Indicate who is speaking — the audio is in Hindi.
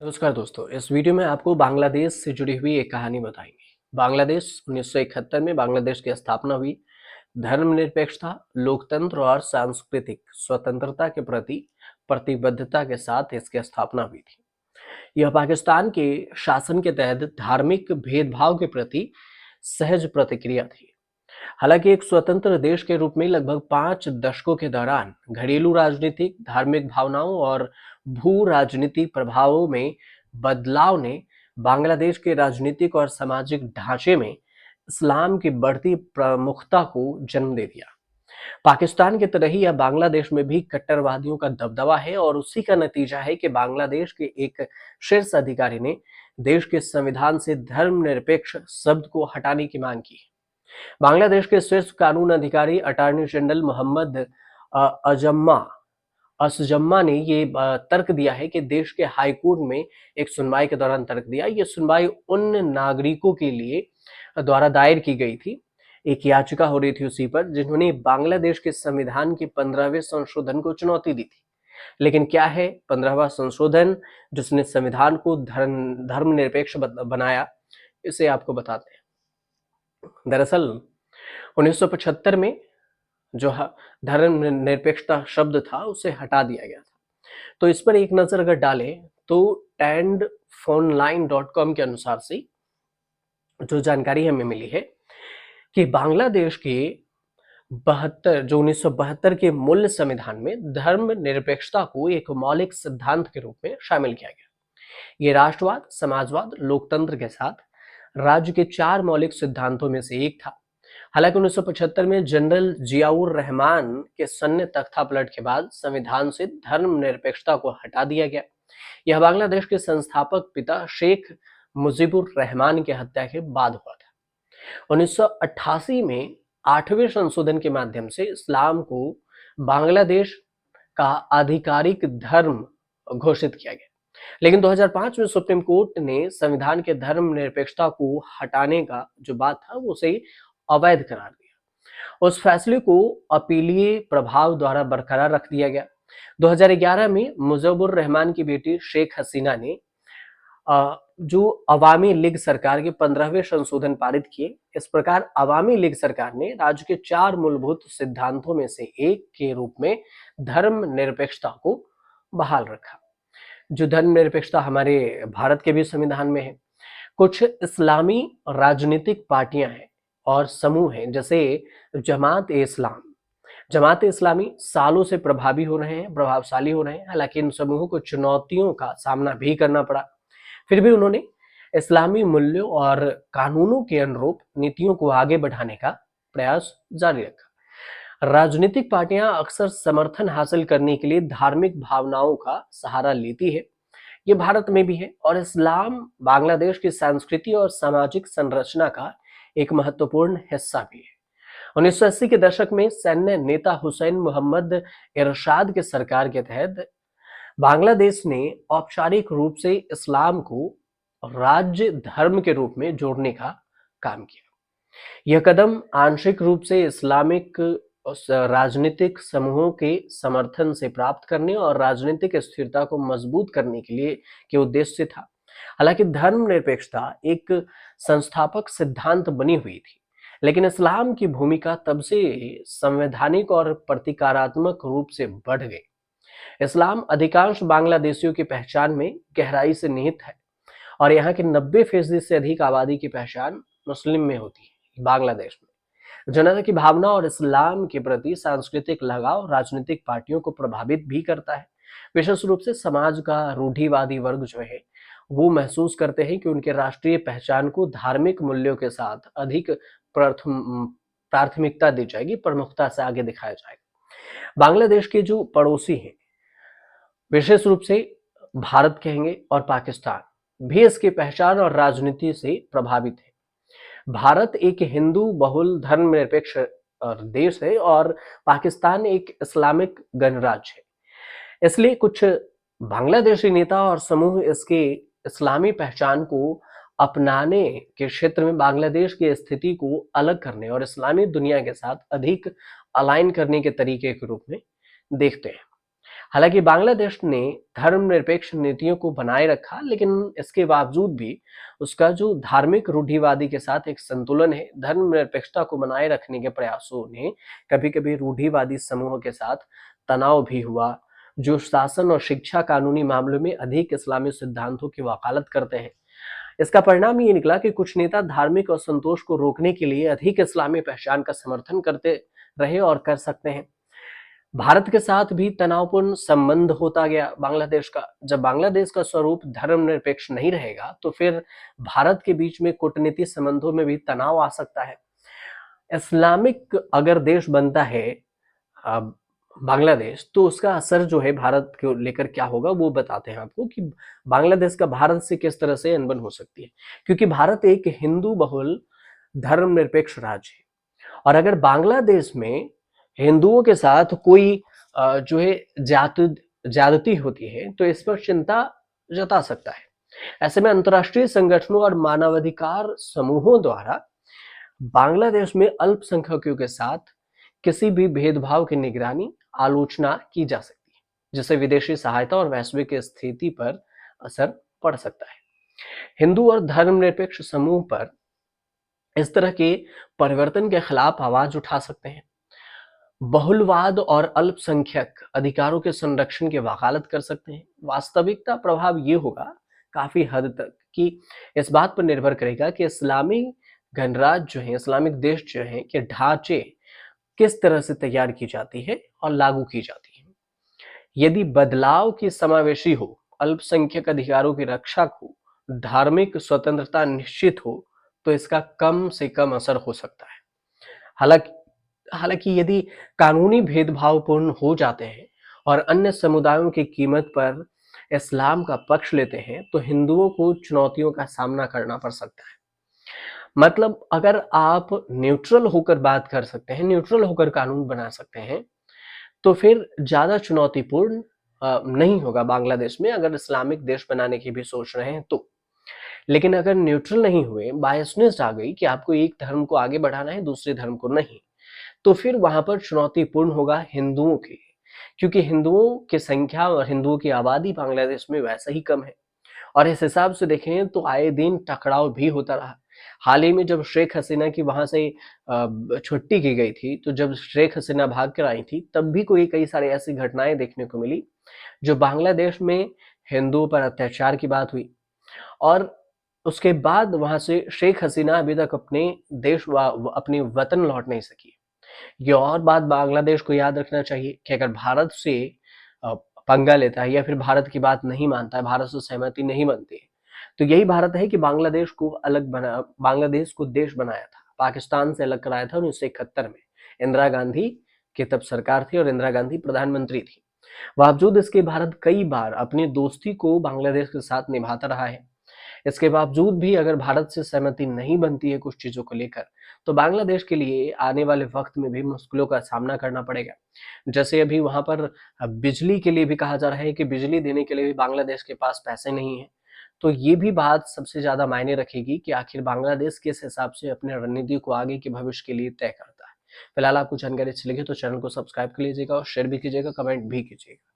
Speaker 1: नमस्कार दोस्तों, इस वीडियो में आपको बांग्लादेश से जुड़ी हुई एक कहानी बताएंगे। बांग्लादेश 1971 में बांग्लादेश की स्थापना हुई। धर्मनिरपेक्षता, लोकतंत्र और सांस्कृतिक स्वतंत्रता के प्रति प्रतिबद्धता के साथ इसकी स्थापना हुई थी। यह पाकिस्तान के शासन के तहत धार्मिक भेदभाव के प्रति सहज प्रतिक्रिया थी। हालांकि एक स्वतंत्र देश के रूप में लगभग 5 दशकों के दौरान घरेलू राजनीतिक, धार्मिक भावनाओं और भू राजनीतिक प्रभावों में बदलाव ने बांग्लादेश के राजनीतिक और सामाजिक ढांचे में इस्लाम की बढ़ती प्रमुखता को जन्म दे दिया। पाकिस्तान की तरह ही यह बांग्लादेश में भी कट्टरवादियों का दबदबा है और उसी का नतीजा है कि बांग्लादेश के एक शीर्ष अधिकारी ने देश के संविधान से धर्मनिरपेक्ष शब्द को हटाने की मांग की। बांग्लादेश के शीर्ष कानून अधिकारी अटॉर्नी जनरल मोहम्मद अजम्मा असजम्मा ने ये तर्क दिया है कि देश के हाई कोर्ट में एक सुनवाई के दौरान तर्क दिया। ये सुनवाई उन नागरिकों के लिए द्वारा दायर की गई थी। एक याचिका हो रही थी उसी पर, जिन्होंने बांग्लादेश के संविधान के 15वें संशोधन को चुनौती दी थी। लेकिन क्या है 15वां संशोधन जिसने संविधान को धर्मनिरपेक्ष बनाया, इसे आपको बताते हैं। दरअसल 1975 में जो धर्मनिरपेक्षता शब्द था उसे हटा दिया गया था। तो इस पर एक नजर अगर डालें तो tandphonline.com के अनुसार से जो जानकारी हमें मिली है कि बांग्लादेश के 1972 के मूल संविधान में धर्मनिरपेक्षता को एक मौलिक सिद्धांत के रूप में शामिल किया गया। ये राष्ट्रवाद, समाजवाद, लोकतंत्र के साथ राज्य के 4 मौलिक सिद्धांतों में से एक था। हालांकि 1975 में जनरल जियाउर रहमान के सैन्य तख्तापलट के बाद संविधान से धर्मनिरपेक्षता को हटा दिया गया। यह बांग्लादेश के संस्थापक पिता शेख मुजीबुर रहमान की हत्या के बाद हुआ था। 1988 में 8वें संशोधन के माध्यम से इस्लाम को बांग्लादेश का आधिकारिक धर्म घोषित किया गया। लेकिन 2005 में सुप्रीम कोर्ट ने संविधान के धर्मनिरपेक्षता को हटाने का जो बात था वो उसे अवैध करार दिया। उस फैसले को अपीलीय प्रभाव द्वारा बरकरार रख दिया गया। 2011 में मुजीबुर रहमान की बेटी शेख हसीना ने जो अवामी लीग सरकार के 15वें संशोधन पारित किए। इस प्रकार अवामी लीग सरकार ने राज्य के 4 मूलभूत सिद्धांतों में से एक के रूप में धर्मनिरपेक्षता को बहाल रखा। जो धर्मनिरपेक्षता हमारे भारत के भी संविधान में है। कुछ इस्लामी राजनीतिक पार्टियां हैं और समूह हैं, जैसे जमात इस्लामी सालों से प्रभावशाली हो रहे हैं। हालांकि इन समूहों को चुनौतियों का सामना भी करना पड़ा, फिर भी उन्होंने इस्लामी मूल्यों और कानूनों के अनुरूप नीतियों को आगे बढ़ाने का प्रयास जारी रखा। राजनीतिक पार्टियां अक्सर समर्थन हासिल करने के लिए धार्मिक भावनाओं का सहारा लेती है। ये भारत में भी है और इस्लाम बांग्लादेश की संस्कृति और सामाजिक संरचना का एक महत्वपूर्ण हिस्सा भी है। 1980 के दशक में सैन्य नेता हुसैन मोहम्मद इरशाद के सरकार के तहत बांग्लादेश ने औपचारिक रूप से इस्लाम को राज्य धर्म के रूप में जोड़ने का काम किया। यह कदम आंशिक रूप से इस्लामिक राजनीतिक समूहों के समर्थन से प्राप्त करने और राजनीतिक स्थिरता को मजबूत करने के लिए के उद्देश्य से था। हालांकि धर्मनिरपेक्षता एक संस्थापक सिद्धांत बनी हुई थी, लेकिन इस्लाम की भूमिका तब से संवैधानिक और प्रतिकारात्मक रूप से बढ़ गई। इस्लाम अधिकांश बांग्लादेशियों की पहचान में गहराई से निहित है और यहाँ की 90% से अधिक आबादी की पहचान मुस्लिम में होती है। बांग्लादेश में जनता की भावना और इस्लाम के प्रति सांस्कृतिक लगाव राजनीतिक पार्टियों को प्रभावित भी करता है। विशेष रूप से समाज का रूढ़िवादी वर्ग जो है वो महसूस करते हैं कि उनके राष्ट्रीय पहचान को धार्मिक मूल्यों के साथ अधिक प्राथमिकता दी जाएगी, प्रमुखता से आगे दिखाया जाएगा। बांग्लादेश के जो पड़ोसी हैं, विशेष रूप से भारत कहेंगे और पाकिस्तान भी इसकी पहचान और राजनीति से प्रभावित है। भारत एक हिंदू बहुल धर्मनिरपेक्ष देश है और पाकिस्तान एक इस्लामिक गणराज्य है। इसलिए कुछ बांग्लादेशी नेता और समूह इसके इस्लामी पहचान को अपनाने के क्षेत्र में बांग्लादेश की स्थिति को अलग करने और इस्लामी दुनिया के साथ अधिक अलाइन करने के तरीके के रूप में देखते हैं। हालांकि बांग्लादेश ने धर्मनिरपेक्ष नीतियों को बनाए रखा, लेकिन इसके बावजूद भी उसका जो धार्मिक रूढ़िवादी के साथ एक संतुलन है, धर्मनिरपेक्षता को बनाए रखने के प्रयासों ने कभी-कभी रूढ़िवादी समूहों के साथ तनाव भी हुआ, जो शासन और शिक्षा कानूनी मामलों में अधिक इस्लामी सिद्धांतों की वकालत करते हैं। इसका परिणाम ये निकला कि कुछ नेता धार्मिक असंतोष को रोकने के लिए अधिक इस्लामी पहचान का समर्थन करते रहे और कर सकते हैं। भारत के साथ भी तनावपूर्ण संबंध होता गया बांग्लादेश का। जब बांग्लादेश का स्वरूप धर्मनिरपेक्ष नहीं रहेगा, तो फिर भारत के बीच में कूटनीतिक संबंधों में भी तनाव आ सकता है। इस्लामिक अगर देश बनता है बांग्लादेश, तो उसका असर जो है भारत को लेकर क्या होगा वो बताते हैं आपको कि बांग्लादेश का भारत से किस तरह से अनबन हो सकती है। क्योंकि भारत एक हिंदू बहुल धर्मनिरपेक्ष राज्य है, और अगर बांग्लादेश में हिंदुओं के साथ कोई जो है ज्यादती होती है, तो इस पर चिंता जता सकता है। ऐसे में अंतर्राष्ट्रीय संगठनों और मानवाधिकार समूहों द्वारा बांग्लादेश में अल्पसंख्यकों के साथ किसी भी भेदभाव की निगरानी आलोचना की जा सकती है, जिससे विदेशी सहायता और वैश्विक स्थिति पर असर पड़ सकता है। हिंदू और धर्मनिरपेक्ष समूह पर इस तरह के परिवर्तन के खिलाफ आवाज उठा सकते हैं, बहुलवाद और अल्पसंख्यक अधिकारों के संरक्षण की वकालत कर सकते हैं। वास्तविकता प्रभाव ये होगा काफी हद तक कि इस बात पर निर्भर करेगा कि इस्लामी गणराज्य जो है, इस्लामिक देश जो है, के ढांचे किस तरह से तैयार की जाती है और लागू की जाती है। यदि बदलाव की समावेशी हो, अल्पसंख्यक अधिकारों की रक्षा हो, धार्मिक स्वतंत्रता निश्चित हो, तो इसका कम से कम असर हो सकता है। हालांकि हालांकि यदि कानूनी भेदभावपूर्ण हो जाते हैं और अन्य समुदायों की कीमत पर इस्लाम का पक्ष लेते हैं, तो हिंदुओं को चुनौतियों का सामना करना पड़ सकता है। मतलब अगर आप न्यूट्रल होकर बात कर सकते हैं, न्यूट्रल होकर कानून बना सकते हैं, तो फिर ज्यादा चुनौतीपूर्ण नहीं होगा बांग्लादेश में, अगर इस्लामिक देश बनाने की भी सोच रहे हैं तो। लेकिन अगर न्यूट्रल नहीं हुए, बायसनेस आ गई कि आपको एक धर्म को आगे बढ़ाना है, दूसरे धर्म को नहीं, तो फिर वहां पर चुनौतीपूर्ण होगा हिंदुओं के लिए, क्योंकि हिंदुओं की संख्या और हिंदुओं की आबादी बांग्लादेश में वैसे ही कम है। और इस हिसाब से देखें तो आए दिन टकराव भी होता रहा। हाल ही में जब शेख हसीना की वहां से छुट्टी की गई थी, तो जब शेख हसीना भाग कर आई थी, तब भी कई सारी ऐसी घटनाएं देखने को मिली जो बांग्लादेश में हिंदुओं पर अत्याचार की बात हुई। और उसके बाद वहां से शेख हसीना अभी तक अपने देश अपने वतन लौट नहीं सकी। ये और बात बांग्लादेश को याद रखना चाहिए कि अगर भारत से पंगा लेता है या फिर भारत की बात नहीं मानता है, भारत से सहमति नहीं बनती है, तो यही भारत है कि बांग्लादेश को देश बनाया था, पाकिस्तान से अलग कराया था 1971 में। इंदिरा गांधी की तब सरकार थी और इंदिरा गांधी प्रधानमंत्री थी। बावजूद इसके भारत कई बार अपनी दोस्ती को बांग्लादेश के साथ निभाता रहा है। इसके बावजूद भी अगर भारत से सहमति नहीं बनती है कुछ चीजों को लेकर, तो बांग्लादेश के लिए आने वाले वक्त में भी मुश्किलों का सामना करना पड़ेगा। जैसे अभी वहां पर बिजली के लिए भी कहा जा रहा है कि बिजली देने के लिए भी बांग्लादेश के पास पैसे नहीं है। तो ये भी बात सबसे ज्यादा मायने रखेगी कि आखिर बांग्लादेश किस हिसाब से अपने रणनीति को आगे के भविष्य के लिए तय करता है। फिलहाल आपको जानकारी अच्छी लगी तो चैनल को सब्सक्राइब कर लीजिएगा और शेयर भी कीजिएगा, कमेंट भी कीजिएगा।